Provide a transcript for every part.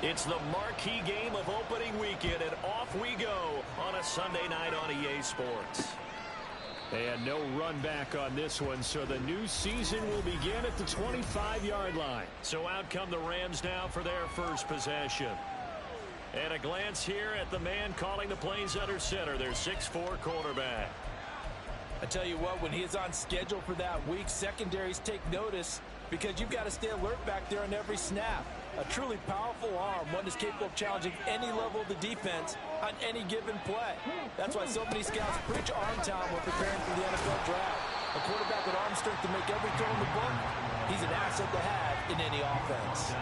It's the marquee game of opening weekend, and off we go on a Sunday night on EA Sports. And no run back on this one, so the new season will begin at the 25-yard line. So out come the Rams now for their first possession. And a glance here at the man calling the plays under center, their 6'4" quarterback. I tell you what, when he is on schedule for that week, secondaries take notice because you've got to stay alert back there on every snap. A truly powerful arm, one that's capable of challenging any level of the defense on any given play. That's why so many scouts preach arm talent when preparing for the NFL draft. A quarterback with arm strength to make every throw in the book, he's an asset to have in any offense.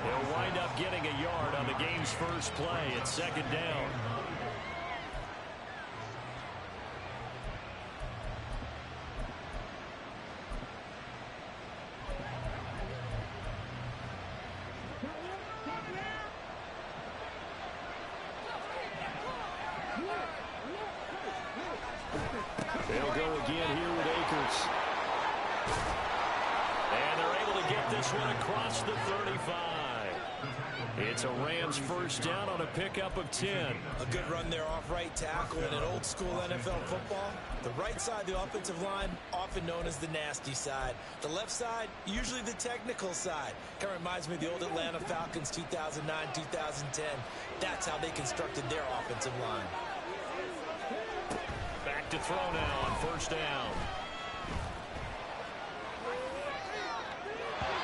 He'll wind up getting a yard on the game's first play at second down. They'll go again here with Akers. And they're able to get this one across the 35. It's a Rams first down on a pickup of 10. A good run there off right tackle in an old school NFL football. The right side of the offensive line, often known as the nasty side. The left side, usually the technical side. Kind of reminds me of the old Atlanta Falcons 2009, 2010. That's how they constructed their offensive line. Back to throw now on first down.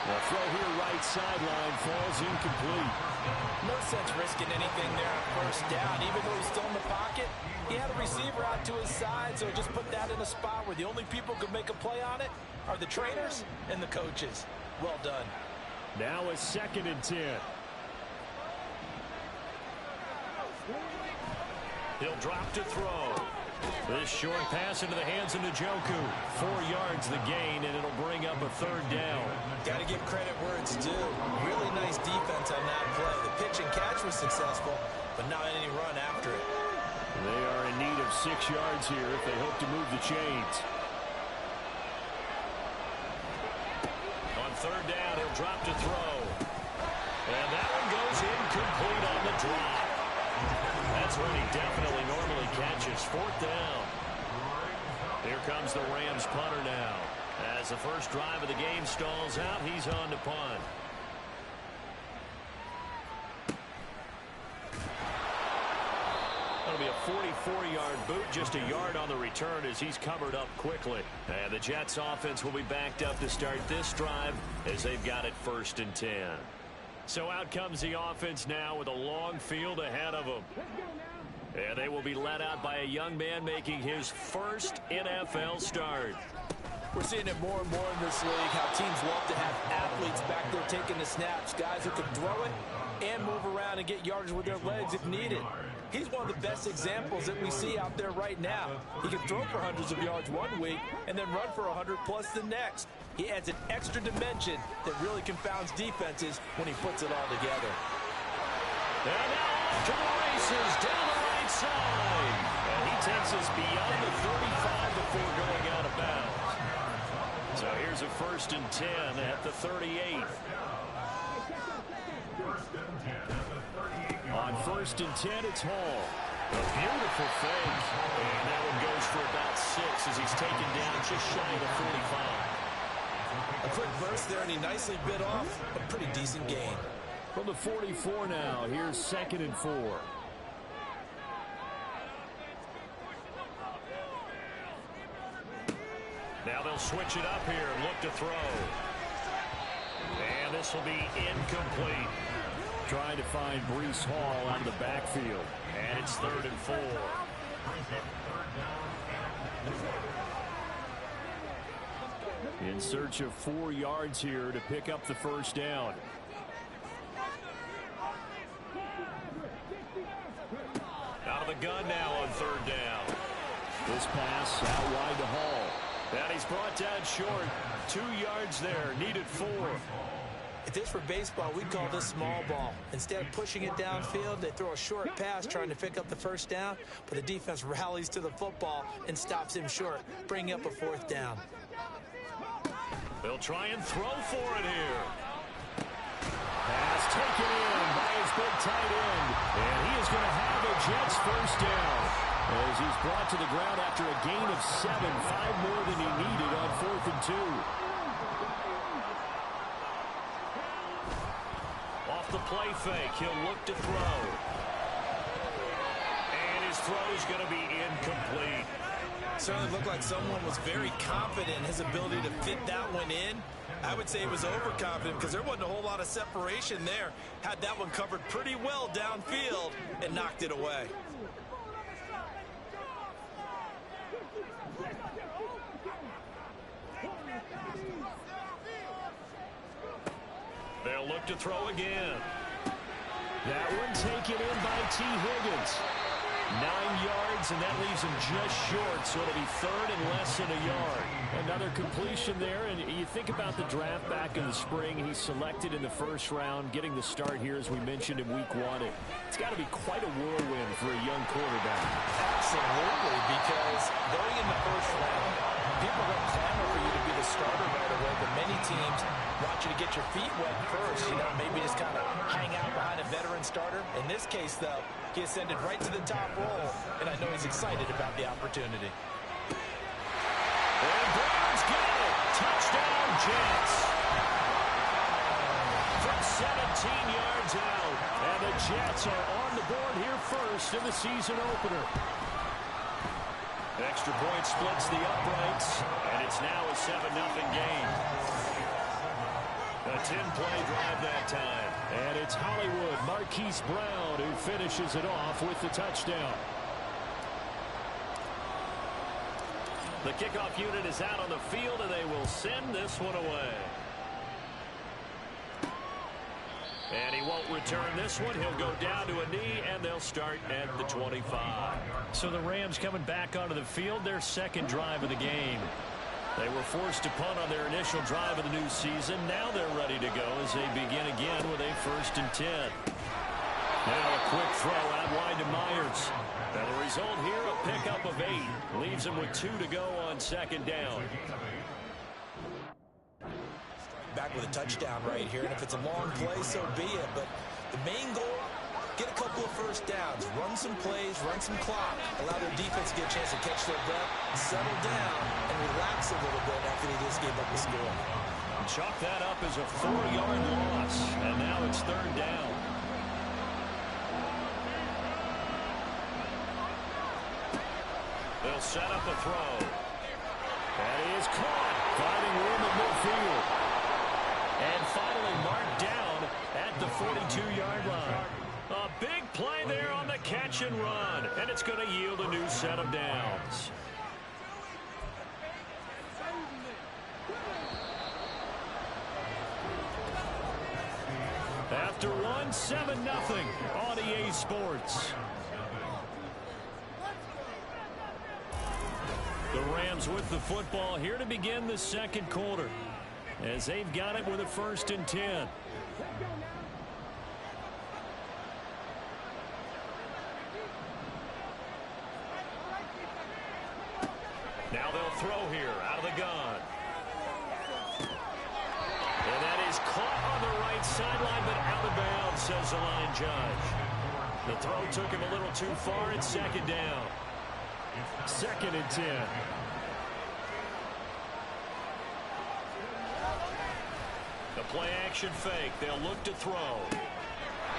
The throw here right sideline falls incomplete. No sense risking anything there on first down. Even though he's still in the pocket, he had a receiver out to his side, so just put that in a spot where the only people who can make a play on it are the trainers and the coaches. Well done. Now a 2nd and 10. He'll drop to throw. This short pass into the hands of Njoku. 4 yards the gain, and it'll bring up a third down. Got to give credit where it's due. Really nice defense on that play. The pitch and catch was successful, but not any run after it. They are in need of 6 yards here if they hope to move the chains. On third down, he'll drop to throw. And that one goes incomplete on the drop. That's what he definitely normally catches. 4th down. Here comes the Rams punter now. As the first drive of the game stalls out, he's on to punt. That'll be a 44-yard boot, just a yard on the return as he's covered up quickly. And the Jets offense will be backed up to start this drive as they've got it 1st and 10. So out comes the offense now with a long field ahead of them. And they will be led out by a young man making his first NFL start. We're seeing it more and more in this league, how teams love to have athletes back there taking the snaps, guys who can throw it and move around and get yardage with their legs if needed. He's one of the best examples that we see out there right now. He can throw for hundreds of yards one week and then run for 100+ the next. He adds an extra dimension that really confounds defenses when he puts it all together. And now off to the races down the right side. And he takes us beyond the 35 before going out of bounds. So here's a 1st and 10 at the 38. On 1st and 10, it's Hall. A beautiful fake. And that one goes for about 6 as he's taken down just shy of the 45. A quick burst there, and he nicely bit off a pretty decent gain. From the 44 now, here's 2nd and 4. Now they'll switch it up here and look to throw. And this will be incomplete. Trying to find Breece Hall out of the backfield. And it's 3rd and 4. In search of 4 yards here to pick up the first down. Out of the gun now on 3rd down. This pass out wide to Hall. And he's brought down short. 2 yards there. Needed 4. If this were baseball, we'd call this small ball. Instead of pushing it downfield, they throw a short pass trying to pick up the first down, but the defense rallies to the football and stops him short, bringing up a 4th down. They'll try and throw for it here. Pass taken in by his is going to have a Jets first down as he's brought to the ground after a gain of 7, 5 more than he needed on 4th and 2. Off the play fake, he'll look to throw. And his throw's going to be incomplete. Certainly looked like someone was very confident in his ability to fit that one in. I would say he was overconfident because there wasn't a whole lot of separation there. Had that one covered pretty well downfield and knocked it away. They'll look to throw again. That one taken in by T. Higgins. 9 yards, and that leaves him just short, so it'll be 3rd and less than a yard. Another completion there, and you think about the draft back in the spring. He's selected in the first round, getting the start here, as we mentioned, in week 1. It's got to be quite a whirlwind for a young quarterback. Absolutely, because going in the first round, people don't clamor for you to be the starter right away, but many teams want you to get your feet wet first, maybe just kind of hang out behind a veteran starter. In this case, though, he ascended right to the top role, and I know he's excited about the opportunity. And Brown's got it. Touchdown, Jets. From 17 yards out. And the Jets are on the board here first in the season opener. Extra point splits the uprights, and it's now a 7-0 game. A 10-play drive that time. And it's Hollywood Marquise Brown who finishes it off with the touchdown. The kickoff unit is out on the field, and they will send this one away. And he won't return this one. He'll go down to a knee, and they'll start at the 25. So the Rams coming back onto the field, their second drive of the game. They were forced to punt on their initial drive of the new season. Now they're ready to go as they begin again with a 1st and 10. Now a quick throw out wide to Myers. And the result here, a pickup of 8. Leaves him with 2 to go on 2nd down. Back with a touchdown right here, and if it's a long play, so be it. But the main goal, get a couple of first downs, run some plays, run some clock, allow their defense to get a chance to catch their breath, settle down, and relax a little bit after they just gave up the score. Chalk that up as a 4-yard loss, and now it's 3rd down. They'll set up a throw. That is caught, finding room at midfield. And finally marked down at the 42-yard line. A big play there on the catch and run, and it's going to yield a new set of downs. After one, 7-0 on EA Sports. The Rams with the football here to begin the second quarter, as they've got it with a 1st and 10. Now they'll throw here out of the gun. And that is caught on the right sideline, but out of bounds, says the line judge. The throw took him a little too far. It's 2nd down. 2nd and 10. The play action fake. They'll look to throw.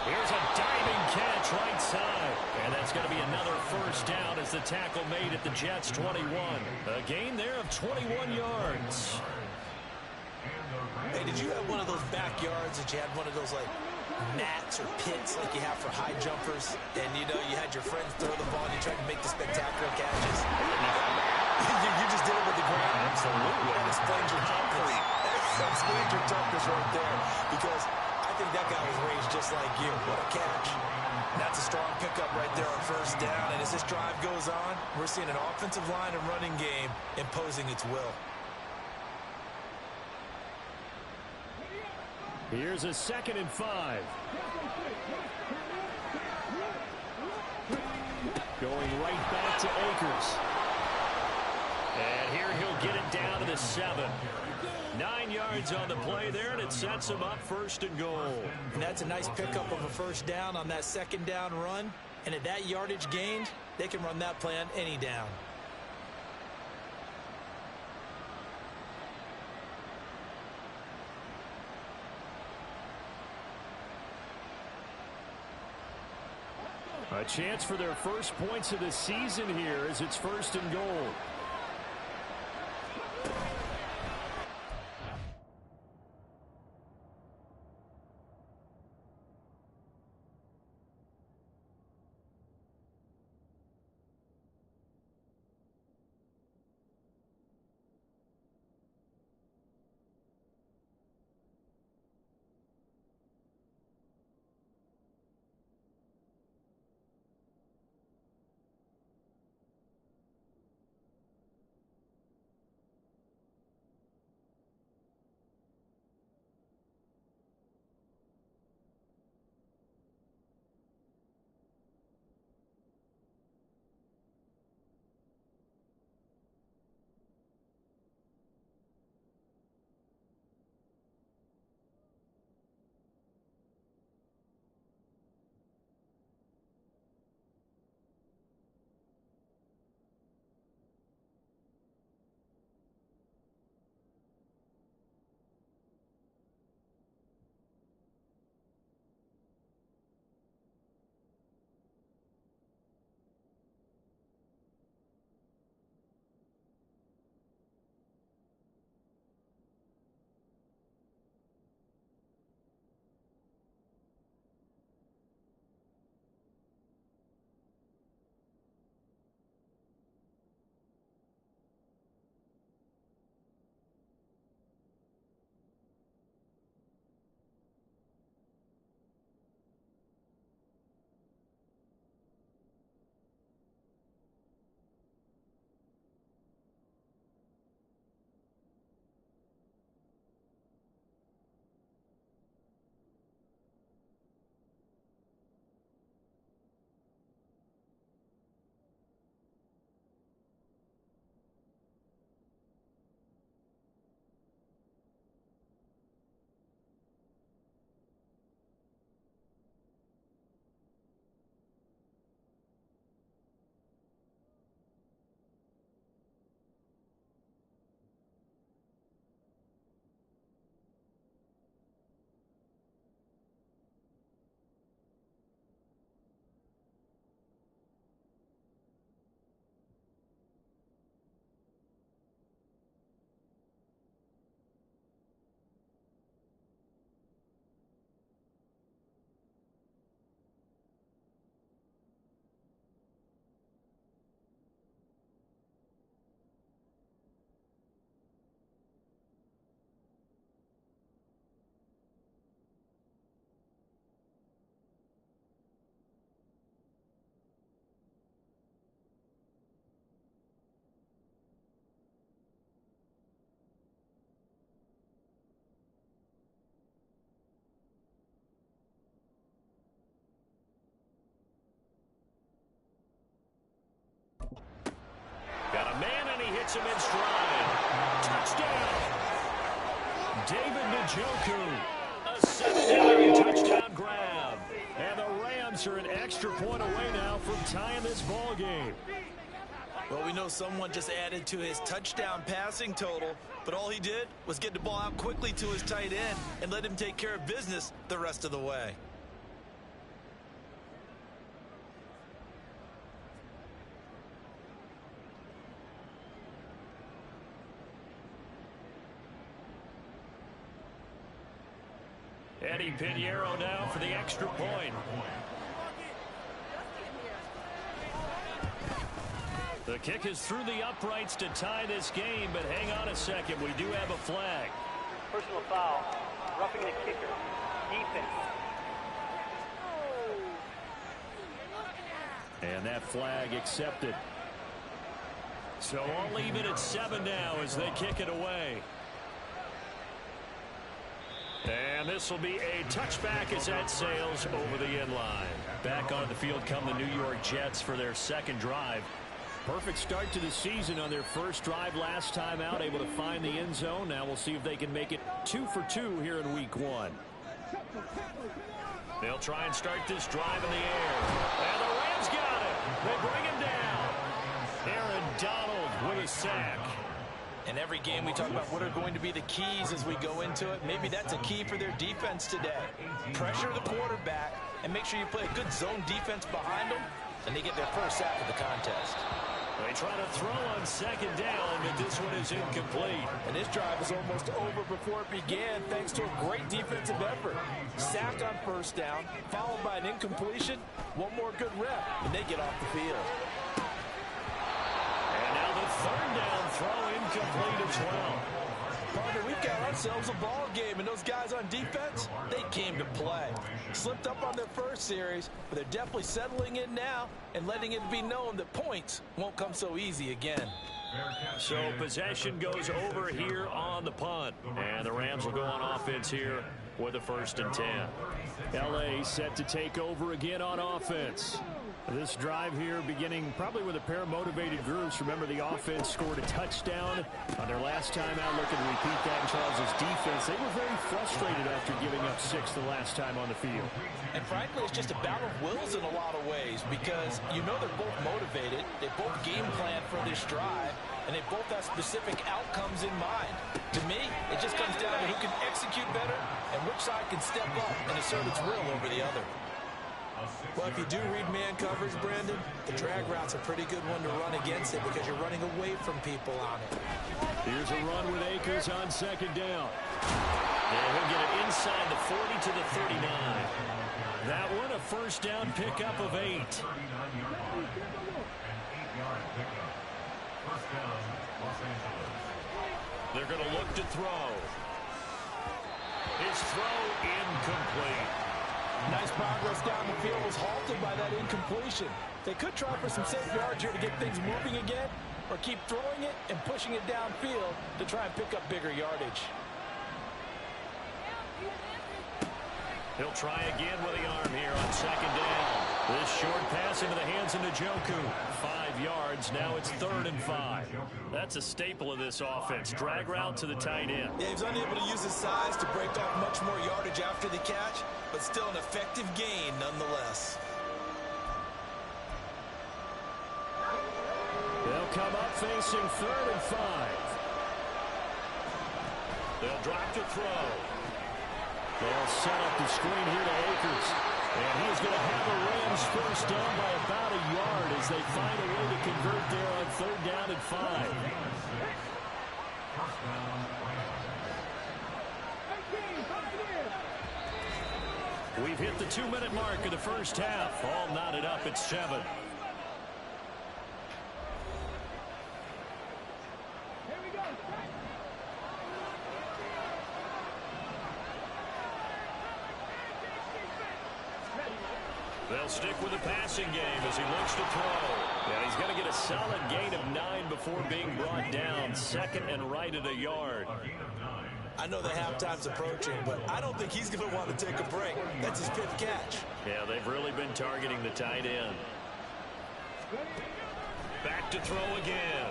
Here's a diving catch right side. And that's going to be another 1st down as the tackle made at the Jets' 21. A gain there of 21 yards. Hey, did you have one of those backyards that you had one of those, like, mats or pits like you have for high jumpers? And, you had your friends throw the ball and you tried to make the spectacular catches? you just did it with the ground. Absolutely. That explains your toughness. That explains your toughness right there. Because I think that guy was raised just like you. What a catch. That's a strong pickup right there on 1st down. And as this drive goes on, we're seeing an offensive line and running game imposing its will. Here's a 2nd and 5. Going right back to Akers. And here he'll get it down to the 7. 9 yards on the play there, and it sets him up 1st and goal. And that's a nice pickup of a 1st down on that 2nd down run. And at that yardage gained, they can run that play on any down. A chance for their first points of the season here as it's 1st and goal. Got a man, and he hits him in stride. Touchdown! David Njoku. A 7-yard touchdown grab. And the Rams are an extra point away now from tying this ball game. Well, we know someone just added to his touchdown passing total, but all he did was get the ball out quickly to his tight end and let him take care of business the rest of the way. Eddie Pinheiro now for the extra point. The kick is through the uprights to tie this game, but hang on a second. We do have a flag. Personal foul. Roughing the kicker. Defense. And that flag accepted. So I'll leave it at 7 now as they kick it away. And this will be a touchback as that sails over the end line. Back on the field come the New York Jets for their second drive. Perfect start to the season on their first drive last time out, able to find the end zone. Now we'll see if they can make it 2 for 2 here in week 1. They'll try and start this drive in the air. And the Rams got it. They bring him down. Aaron Donald with a sack. In every game we talk about what are going to be the keys as we go into it. Maybe that's a key for their defense today. Pressure the quarterback and make sure you play a good zone defense behind them, and they get their first sack of the contest. They try to throw on second down, but this one is incomplete. And this drive is almost over before it began thanks to a great defensive effort. Sack on first down, followed by an incompletion. One more good rep, and they get off the field. And now the third down throw incomplete as well. Partner, we've got ourselves a ball game, and those guys on defense, they came to play. Slipped up on their first series, but they're definitely settling in now and letting it be known that points won't come so easy again. So possession goes over here on the punt, and the Rams will go on offense here with a 1st and 10. L.A. set to take over again on offense. This drive here beginning probably with a pair of motivated groups. Remember, the offense scored a touchdown on their last time out. Looking to repeat that in Charles' defense. They were very frustrated after giving up 6 the last time on the field. And frankly, it's just a battle of wills in a lot of ways because you know they're both motivated. They both game plan for this drive, and they both have specific outcomes in mind. To me, it just comes down to who can execute better and which side can step up and assert its will over the other. Well, if you do read man coverage, Brandon, the drag route's a pretty good one to run against it because you're running away from people on it. Here's a run with Akers on second down. And he'll get it inside the 40 to the 39. That one, a first down pickup of 8. They're going to look to throw. His throw incomplete. Nice progress down the field was halted by that incompletion. They could try for some safe yards here to get things moving again, or keep throwing it and pushing it downfield to try and pick up bigger yardage. He'll try again with the arm here on second down. This short pass into the hands of Njoku. 5 yards. Now it's 3rd and 5. That's a staple of this offense. Drag route to the tight end. Yeah, he was unable to use his size to break off much more yardage after the catch, but still an effective gain nonetheless. They'll come up facing 3rd and 5. They'll drop to throw. They'll set up the screen here to Akers. And he's going to have the Rams first down by about a yard as they find a way to convert there on 3rd down and 5. We've hit the 2-minute mark of the first half. All knotted up at 7. They'll stick with the passing game as he looks to throw. Yeah, he's going to get a solid gain of 9 before being brought down. 2nd and right at a yard. I know the halftime's approaching, but I don't think he's going to want to take a break. That's his 5th catch. Yeah, they've really been targeting the tight end. Back to throw again.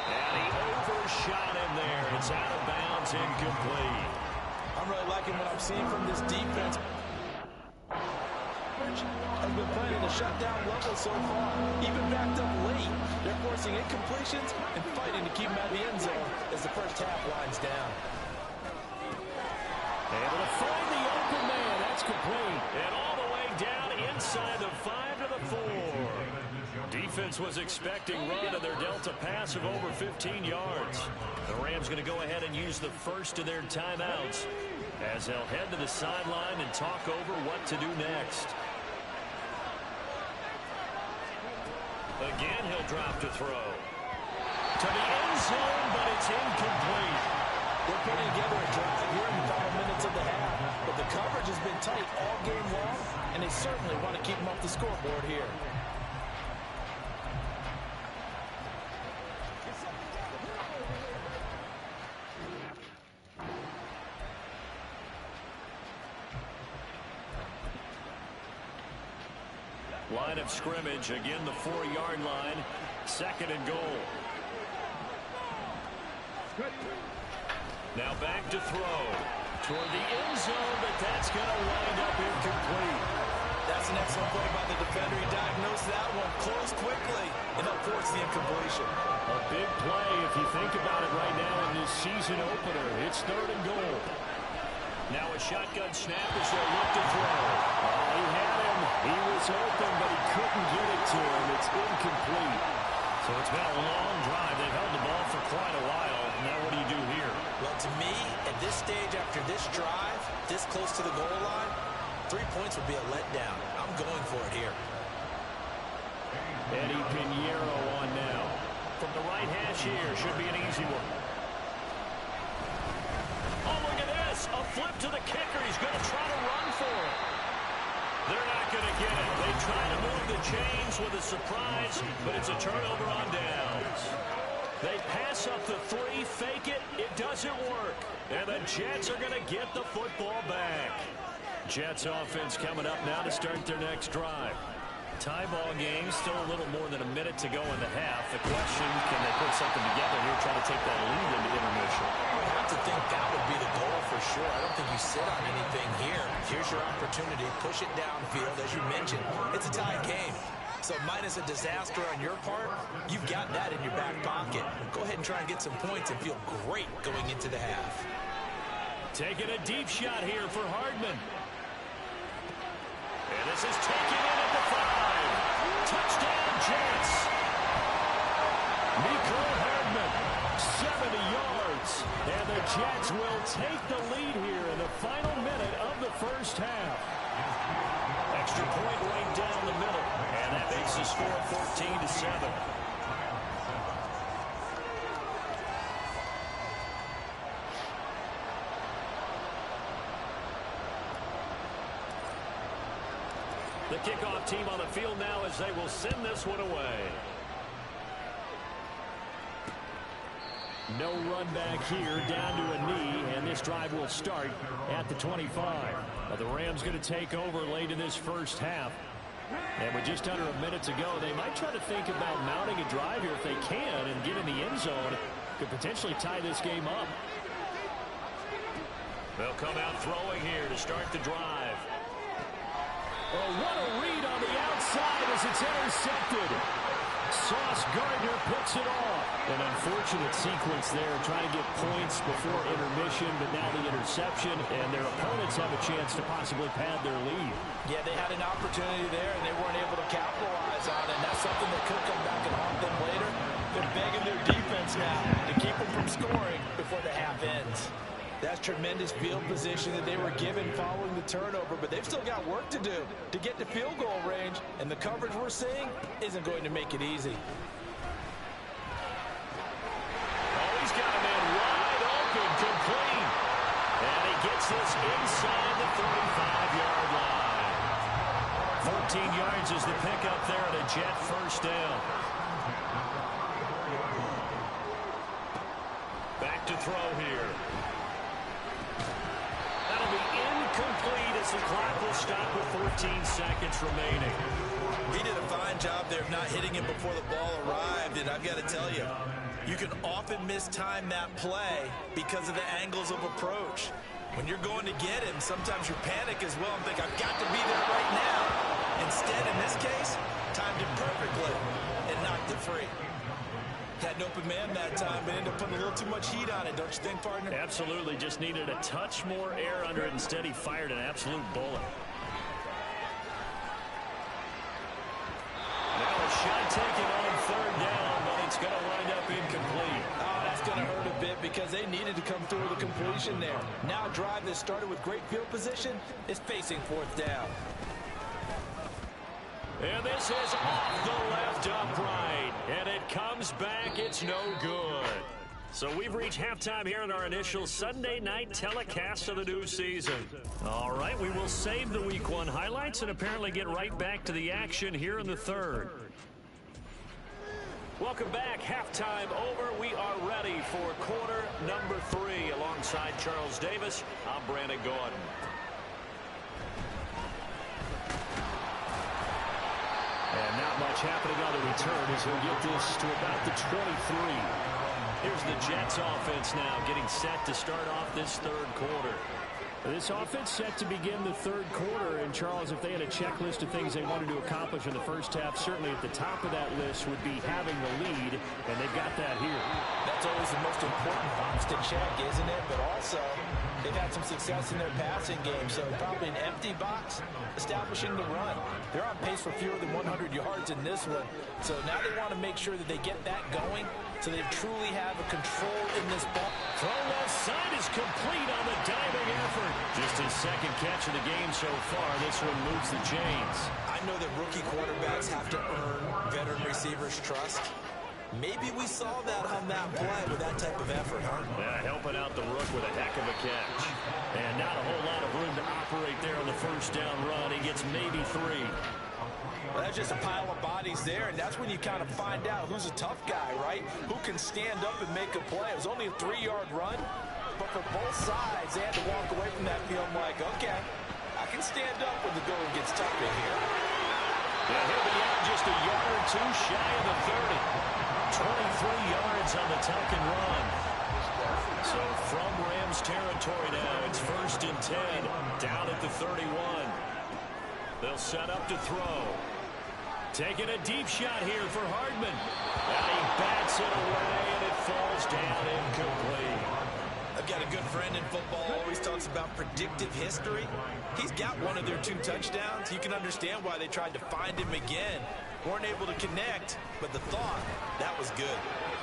And he overshot him there. It's out of bounds, incomplete. I'm really liking what I'm seeing from this defense. Has been playing at a shutdown level so far. Even backed up late, they're forcing incompletions and fighting to keep them out of the end zone as the first half winds down. Able to find the open man. That's complete. And all the way down inside the 5 to the 4. Defense was expecting run, and they're dealt a pass of over 15 yards. The Rams going to go ahead and use the first of their timeouts as they'll head to the sideline and talk over what to do next. Again, he'll drop to throw. To the end zone, but it's incomplete. They're putting together a drive here in the final minutes of the half, but the coverage has been tight all game long, and they certainly want to keep them off the scoreboard here. Line of scrimmage, again the 4-yard line, 2nd and goal. Now back to throw. toward the end zone, but that's going to wind up incomplete. That's an excellent play by the defender. He diagnosed that one, closed quickly, and they'll force the incompletion. A big play if you think about it right now in this season opener. It's 3rd and goal. Now a shotgun snap as they look to throw. He had him. He was open, but he couldn't get it to him. It's incomplete. So it's been a long drive. They've held the ball for quite a while. Now what do you do here? Well, to me, at this stage after this drive, this close to the goal line, 3 points would be a letdown. I'm going for it here. Eddie Pinheiro on now. From the right hash here. Should be an easy one. Oh, look at this. A flip to the kicker. He's going to try to run for it. They're not going to get it. They try to move the chains with a surprise, but it's a turnover on downs. They pass up the 3, fake it. It doesn't work. And the Jets are going to get the football back. Jets offense coming up now to start their next drive. Tie ball game, still a little more than a minute to go in the half. The question, can they put something together here, try to take that lead into intermission? I have to think that would be the goal for sure. I don't think you sit on anything here. Here's your opportunity. Push it downfield, as you mentioned. It's a tie game. So minus a disaster on your part, you've got that in your back pocket. Go ahead and try and get some points and feel great going into the half. Taking a deep shot here for Hardman. And this is taken in at the 5. Touchdown, Jets. Mecole Hardman, 70 yards. And the Jets will take the lead here in the final minute of the first half. Extra point right down the middle. And that makes the score 14-7. The kickoff team on the field now as they will send this one away. No run back here, down to a knee, and this drive will start at the 25. The Rams going to take over late in this first half. And with just under a minute to go, they might try to think about mounting a drive here if they can and get in the end zone. Could potentially tie this game up. They'll come out throwing here to start the drive. Oh, what a read on the outside as it's intercepted. Sauce Gardner picks it off. An unfortunate sequence there, trying to get points before intermission, but now the interception, and their opponents have a chance to possibly pad their lead. Yeah, they had an opportunity there, and they weren't able to capitalize on it, and that's something that could come back and haunt them later. They're begging their defense now to keep them from scoring before the half ends. That's tremendous field position that they were given following the turnover, but they've still got work to do to get to field goal range, and the coverage we're seeing isn't going to make it easy. Oh, he's got a man wide open, complete. And he gets this inside the 45-yard line. 14 yards is the pickup there at a Jet first down. Back to throw here. That'll be incomplete as the clock will stop with 14 seconds remaining. He did a fine job there of not hitting him before the ball arrived, and I've got to tell you, you can often mistime that play because of the angles of approach. When you're going to get him, sometimes you panic as well and think, I've got to be there right now. Instead, in this case, timed it perfectly and knocked it free. Had an open man that time, but ended up putting a little too much heat on it, don't you think, partner? Absolutely. Just needed a touch more air under it. Instead, he fired an absolute bullet. Now a shot taken on 3rd down, but it's going to wind up incomplete. Oh, that's going to hurt a bit because they needed to come through with a completion there. Now a drive that started with great field position is facing 4th down. And this is off the left upright. And it comes back. It's no good. So we've reached halftime here in our initial Sunday night telecast of the new season. All right, we will save the Week 1 highlights and apparently get right back to the action here in the 3rd. Welcome back. Halftime over. We are ready for quarter number 3. Alongside Charles Davis, I'm Brandon Gordon. And not much happening on the return as he'll get this to about the 23. Here's the Jets offense now getting set to start off this third quarter. This offense set to begin the third quarter. And, Charles, if they had a checklist of things they wanted to accomplish in the first half, certainly at the top of that list would be having the lead, and they've got that here. That's always the most important box to check, isn't it? But also, they've had some success in their passing game, so probably an empty box establishing the run. They're on pace for fewer than 100 yards in this one, so now they want to make sure that they get that going so they truly have a control in this ball. Throw left side is complete on the diving effort. Just his second catch of the game so far. This one moves the chains. I know that rookie quarterbacks have to earn veteran receivers' trust. Maybe we saw that on that play with that type of effort, huh? Yeah, helping out the rook with a heck of a catch. And not a whole lot of room to operate there on the first down run. He gets maybe 3. Well, that's just a pile of bodies there, and that's when you kind of find out who's a tough guy, right? Who can stand up and make a play. It was only a 3-yard run, but for both sides, they had to walk away from that feeling like, okay, I can stand up when the going gets tough in here. Yeah, he'll be out just a yard or two shy of the 30. 23 yards on the tuck and run. So from Rams territory now, it's 1st and 10, down at the 31. They'll set up to throw. Taking a deep shot here for Hardman. And he bats it away, and it falls down incomplete. I've got a good friend in football, always talks about predictive history. He's got one of their 2 touchdowns. You can understand why they tried to find him again. Weren't able to connect, but the thought, that was good.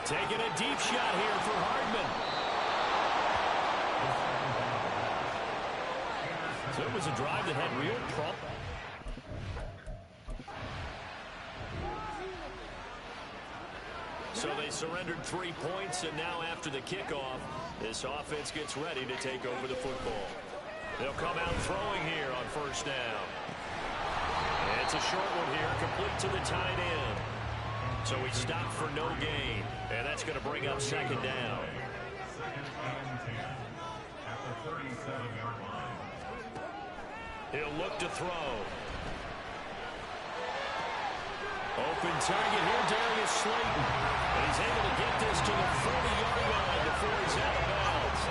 Taking a deep shot here for Hardman. So it was a drive that had real problems. So they surrendered 3 points, and now after the kickoff, this offense gets ready to take over the football. They'll come out throwing here on first down. And it's a short one here, complete to the tight end. So he stopped for no gain, and that's going to bring up second down. He'll look to throw. Open target here, Darius Slayton. And he's able to get this to the 40-yard line before he's out of bounds.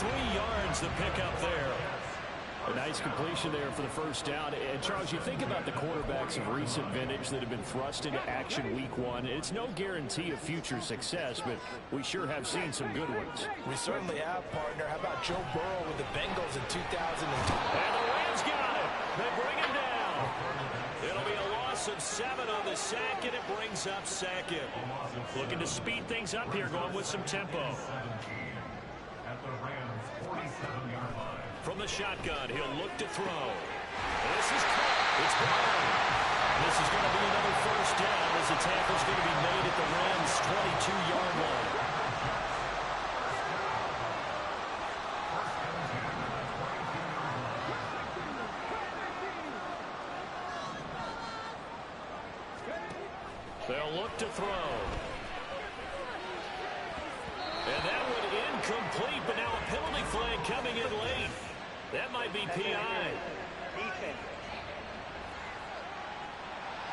23 yards the pickup there. A nice completion there for the first down. And, Charles, you think about the quarterbacks of recent vintage that have been thrust into action week 1. It's no guarantee of future success, but we sure have seen some good ones. We certainly have, partner. How about Joe Burrow with the Bengals in 2002? And the Rams got it. They bring him down. It'll be a loss of 7 on the sack, and it brings up second. Looking to speed things up here, going with some tempo. From the shotgun, he'll look to throw. This is caught. It's gone. This is going to be another first down as the tackle's going to be made at the Rams' 22-yard line. They'll look to throw. And that one incomplete, but now a penalty flag coming in late. That might be PI.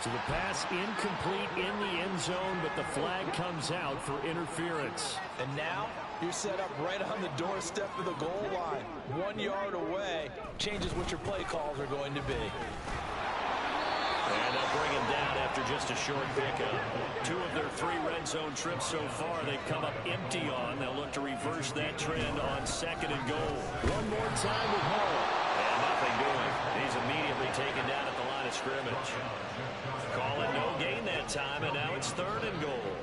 So the pass incomplete in the end zone, but the flag comes out for interference. And now you're set up right on the doorstep of the goal line. 1 yard away changes what your play calls are going to be. And they'll bring him down after just a short pickup. 2 of their 3 red zone trips so far they've come up empty on. They'll look to reverse that trend on 2nd and goal. One more time with Hall. And nothing doing. He's immediately taken down at the line of scrimmage. Calling no gain that time, and now it's 3rd and goal.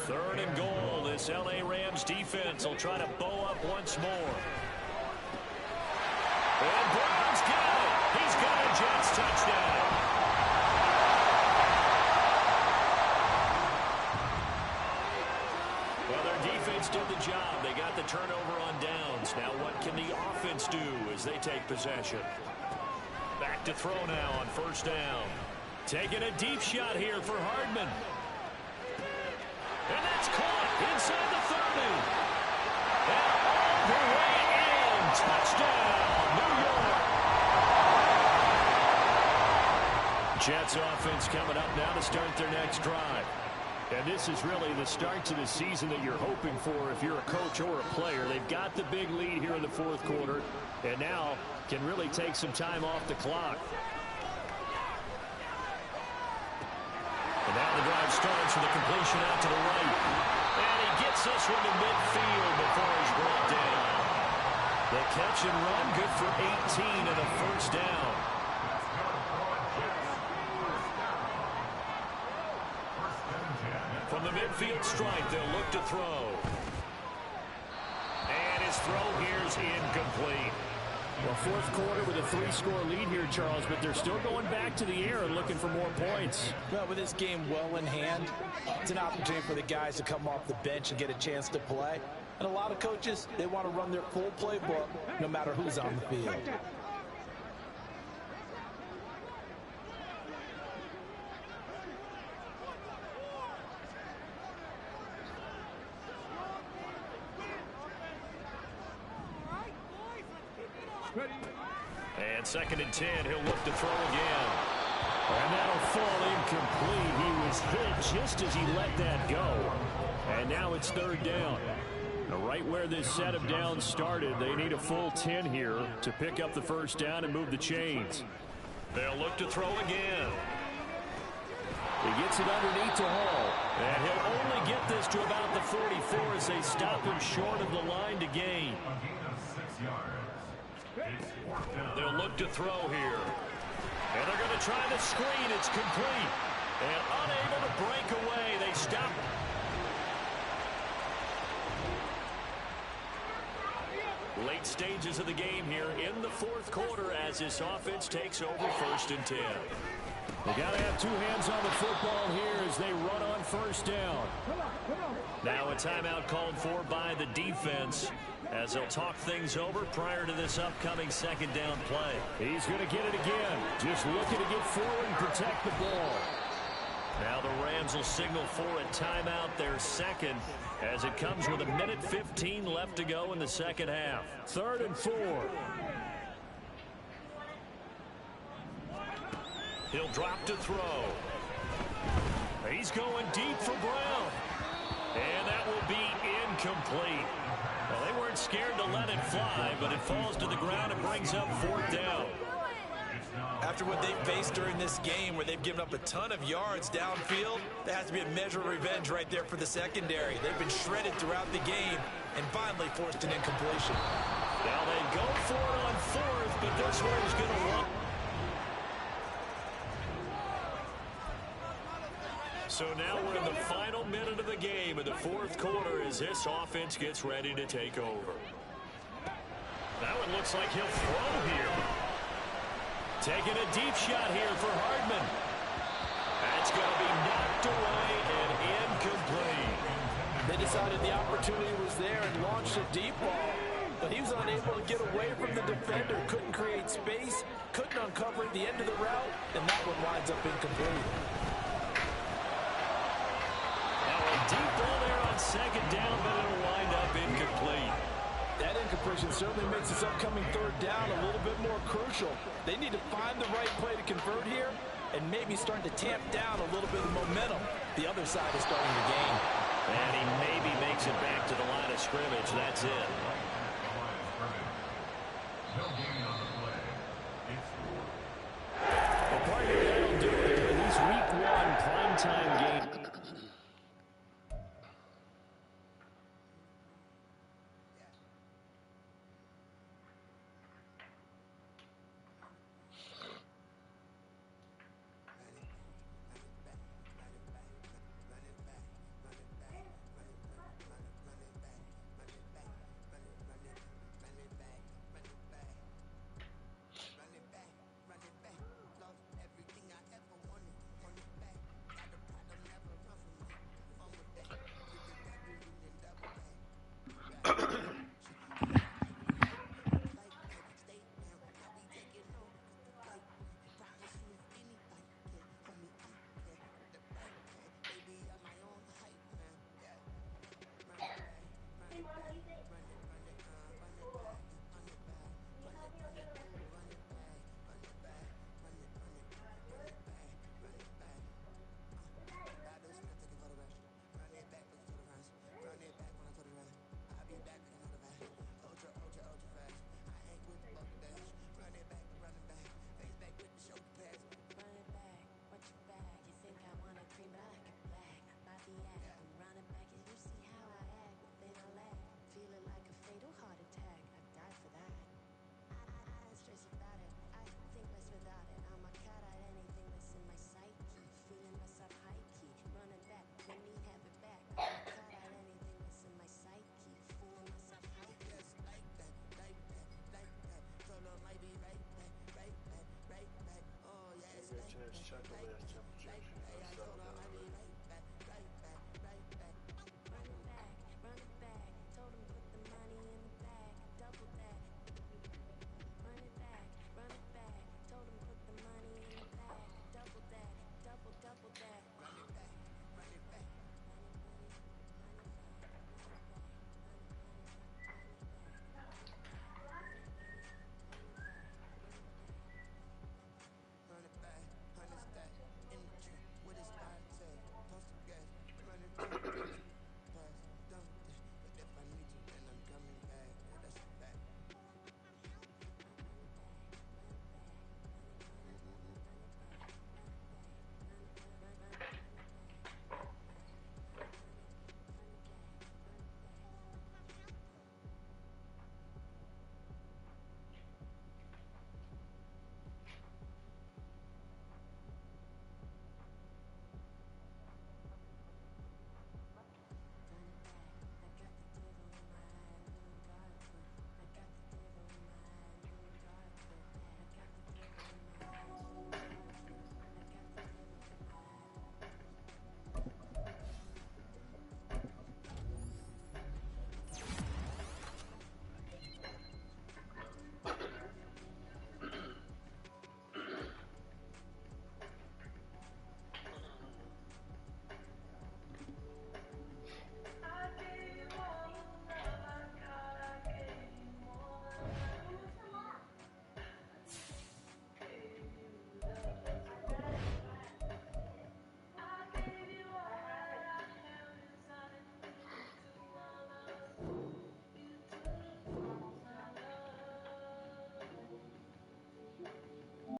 3rd and goal. This L.A. Rams defense will try to bow up once more. And Brown's got it. He's got a Jets touchdown. Well, their defense did the job. They got the turnover on downs. Now what can the offense do as they take possession? Back to throw now on first down. Taking a deep shot here for Hardman. And that's caught inside the 30. And all the way in. Touchdown, New York. Jets offense coming up now to start their next drive. And this is really the start to the season that you're hoping for if you're a coach or a player. They've got the big lead here in the fourth quarter, and now can really take some time off the clock. And now the drive starts with a completion out to the right. And he gets this one to midfield before he's brought down. The catch and run, good for 18 and a first down. From the midfield stripe, they'll look to throw. And his throw here's incomplete. Well, fourth quarter with a 3-score lead here, Charles, but they're still going back to the air and looking for more points. Well, with this game well in hand, it's an opportunity for the guys to come off the bench and get a chance to play. And a lot of coaches, they want to run their full playbook no matter who's on the field. And 2nd and 10, he'll look to throw again. And that'll fall incomplete. He was hit just as he let that go. And now it's 3rd down. Now, right where this set of downs started, they need a full 10 here to pick up the first down and move the chains. They'll look to throw again. He gets it underneath to Hall. And he'll only get this to about the 44 as they stop him short of the line to gain. They'll look to throw here. And they're going to try the screen. It's complete. And unable to break away. They stop. Late stages of the game here in the fourth quarter as this offense takes over 1st and 10. They got to have 2 hands on the football here as they run on 1st down. Now a timeout called for by the defense as they'll talk things over prior to this upcoming 2nd down play. He's going to get it again. Just looking to get forward and protect the ball. Now the Rams will signal for a timeout, their second, as it comes with 1:15 left to go in the second half. 3rd and 4. He'll drop to throw. He's going deep for Brown. And that will be incomplete. Well, they weren't scared to let it fly, but it falls to the ground and brings up 4th down. After what they've faced during this game where they've given up a ton of yards downfield, there has to be a measure of revenge right there for the secondary. They've been shredded throughout the game and finally forced an incompletion. Now they go for it on 4th, but this one is going to run. So now we're in the final minute of the game in the fourth quarter as this offense gets ready to take over. That one looks like he'll throw here. Taking a deep shot here for Hardman. That's going to be knocked away and incomplete. They decided the opportunity was there and launched a deep ball, but he was unable to get away from the defender, couldn't create space, couldn't uncover at the end of the route, and that one winds up incomplete. Now a deep ball there on 2nd down, but it'll wind up incomplete. That incompletion certainly makes this upcoming 3rd down a little bit more crucial. They need to find the right play to convert here and maybe start to tamp down a little bit of momentum. The other side is starting to gain. And he maybe makes it back to the line of scrimmage. That's it.